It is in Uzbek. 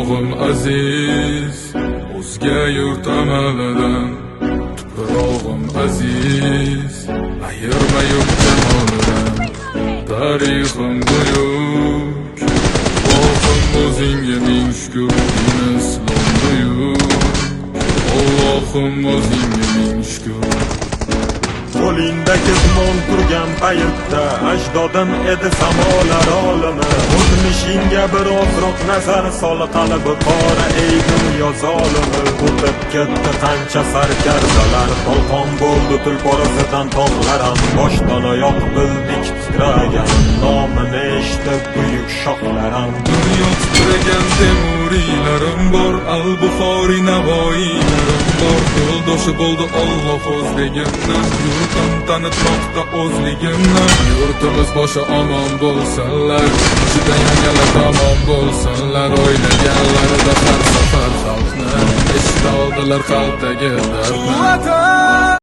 Tuprog'im aziz, o'zga yurt amalidan. Tuprog'im aziz, ayirma yurt jamolidan. Tarixim buyuk, Allohim o'zingga ming shukr. Din islom buyuk, Allohim o'zingga ming shukr. Qo'lingdagi zimon turgan paytda ajdodim edi samolar olimi. O'tmishingga bir ozroq nazar sol, qalbi qora ey dunyo zolimi. O'tib ketdi qancha sarkardalar, tolqon bo'ldi tulporasidan tog'laram. Boshdan oyoq bildik titragan, nomini eshitib buyuk shohlaram. Dunyo titragan temuriylarim bor, al-Buxoriy Navoiylarim bor. Yo'ldoshi bo'ldi Alloh o'zligimni, yurtim tanitmoqda o'zligimni. Yurtimiz boshi omon bo'lsinlar, ichida yangalar tamom bo'lsinlar. O'ylaganlarida har safar xalqni eshita oldilar qalbdagi dardni.